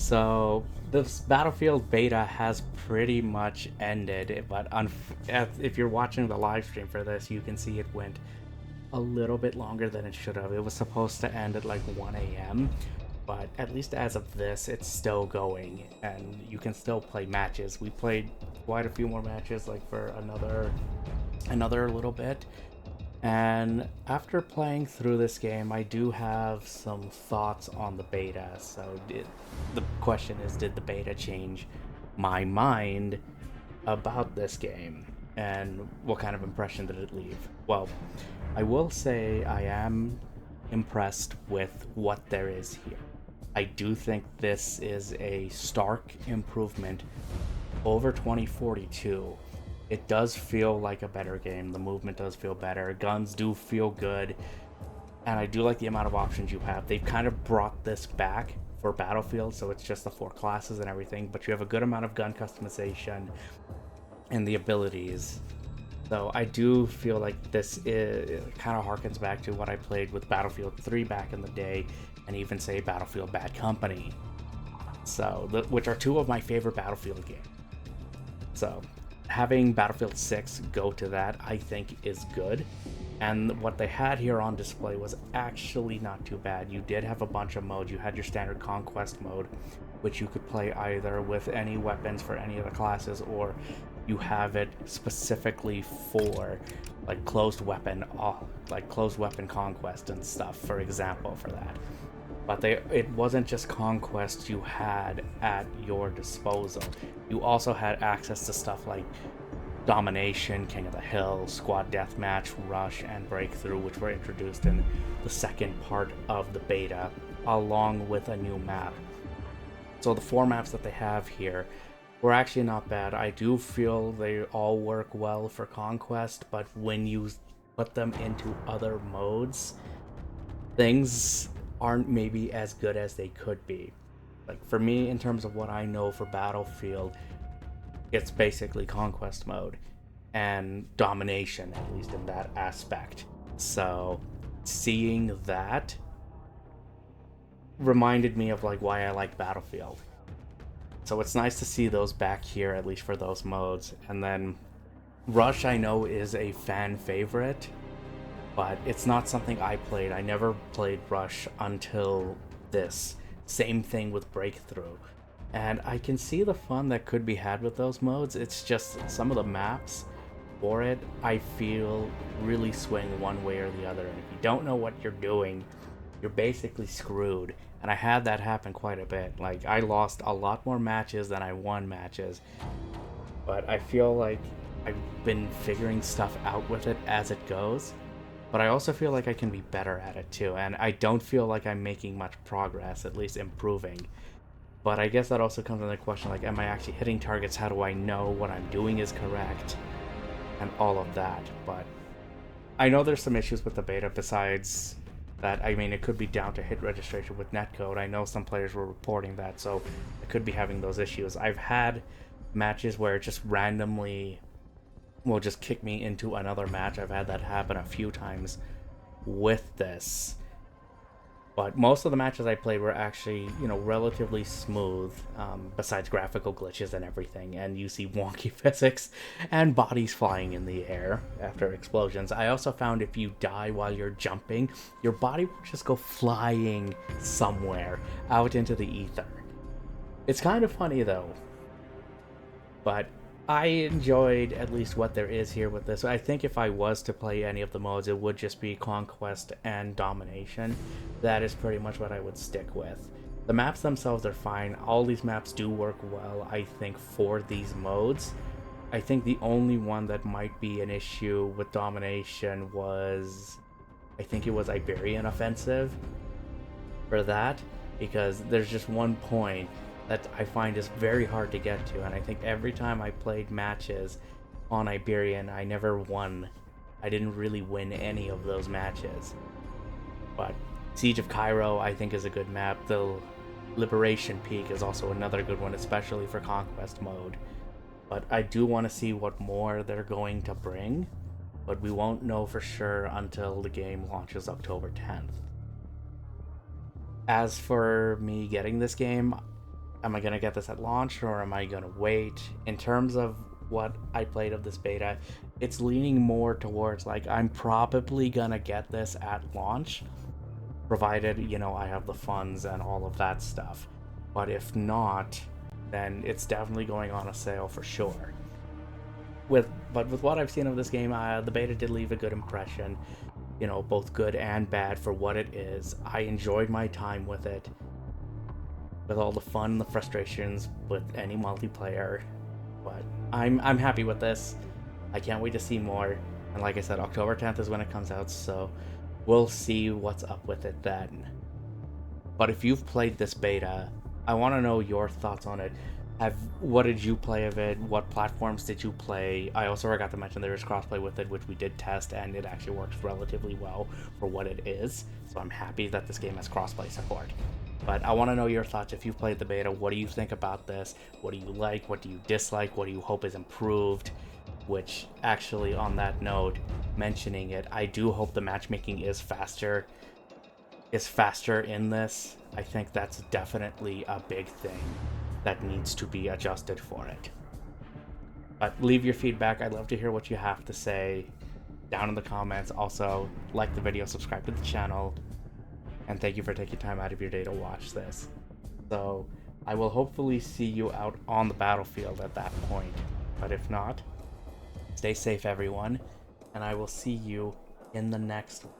So this Battlefield beta has pretty much ended, but if you're watching the live stream for this, you can see it went a little bit longer than it should have. It was supposed to end at like 1 a.m., but at least as of this, it's still going, and you can still play matches. We played quite a few more matches, like for another little bit. And after playing through this game, I do have some thoughts on the beta. The question is, did the beta change my mind about this game? And what kind of impression did it leave? Well, I will say I am impressed with what there is here. I do think this is a stark improvement over 2042. It does feel like a better game. The movement does feel better. Guns do feel good. And I do like the amount of options you have. They've kind of brought this back for Battlefield, so it's just the 4 classes and everything, but you have a good amount of gun customization and the abilities. So I do feel like this kind of harkens back to what I played with Battlefield 3 back in the day, and even say Battlefield Bad Company. Which are two of my favorite Battlefield games. So having Battlefield 6 go to that, I think, is good. And what they had here on display was actually not too bad. You did have a bunch of modes. You had your standard Conquest mode, which you could play either with any weapons for any of the classes, or you have it specifically for like closed weapon conquest and stuff, for example, for that. But it wasn't just conquest you had at your disposal. You also had access to stuff like Domination, King of the Hill, Squad Deathmatch, Rush, and Breakthrough, which were introduced in the second part of the beta, along with a new map. So the 4 maps that they have here were actually not bad. I do feel they all work well for Conquest, but when you put them into other modes, things aren't maybe as good as they could be. Like for me, in terms of what I know for Battlefield, it's basically Conquest mode and Domination, at least in that aspect. So seeing that reminded me of like why I like Battlefield. So it's nice to see those back here, at least for those modes. And then Rush, I know, is a fan favorite, but it's not something I played. I never played Rush until this. Same thing with Breakthrough. And I can see the fun that could be had with those modes. It's just some of the maps for it, I feel, really swing one way or the other. And if you don't know what you're doing, you're basically screwed. And I had that happen quite a bit. Like, I lost a lot more matches than I won matches. But I feel like I've been figuring stuff out with it as it goes. But I also feel like I can be better at it too. And I don't feel like I'm making much progress, at least improving. But I guess that also comes into the question, like, am I actually hitting targets? How do I know what I'm doing is correct? And all of that. But I know there's some issues with the beta besides that. I mean, it could be down to hit registration with netcode. I know some players were reporting that, so I could be having those issues. I've had matches where it just randomly will just kick me into another match. I've had that happen a few times with this. But most of the matches I played were actually, relatively smooth, besides graphical glitches and everything. And you see wonky physics and bodies flying in the air after explosions. I also found if you die while you're jumping, your body will just go flying somewhere out into the ether. It's kind of funny though. But I enjoyed at least what there is here with this. I think if I was to play any of the modes, it would just be Conquest and Domination. That is pretty much what I would stick with. The maps themselves are fine. All these maps do work well, I think, for these modes. I think the only one that might be an issue with Domination was, I think it was Iberian Offensive for that, because there's just one point that I find is very hard to get to, and I think every time I played matches on Iberian, I never won. I didn't really win any of those matches. But Siege of Cairo, I think, is a good map. The Liberation Peak is also another good one, especially for Conquest mode. But I do want to see what more they're going to bring, but we won't know for sure until the game launches October 10th. As for me getting this game, am I going to get this at launch or am I going to wait? In terms of what I played of this beta, it's leaning more towards like I'm probably going to get this at launch, provided, you know, I have the funds and all of that stuff. But if not, then it's definitely going on a sale for sure. But with what I've seen of this game, the beta did leave a good impression. You know, both good and bad for what it is. I enjoyed my time with it, with all the fun, the frustrations with any multiplayer. But I'm happy with this. I can't wait to see more. And like I said, October 10th is when it comes out, so we'll see what's up with it then. But if you've played this beta, I want to know your thoughts on it. What did you play of it? What platforms did you play? I also forgot to mention there is crossplay with it, which we did test, and it actually works relatively well for what it is. So I'm happy that this game has crossplay support. But I want to know your thoughts if you've played the beta. What do you think about this? What do you like? What do you dislike? What do you hope is improved? Which, actually, on that note, mentioning it, I do hope the matchmaking is faster in this. I think that's definitely a big thing that needs to be adjusted for it. But leave your feedback. I'd love to hear what you have to say down in the comments. Also, like the video, subscribe to the channel, and thank you for taking time out of your day to watch this. So I will hopefully see you out on the battlefield at that point. But if not, stay safe, everyone, and I will see you in the next one.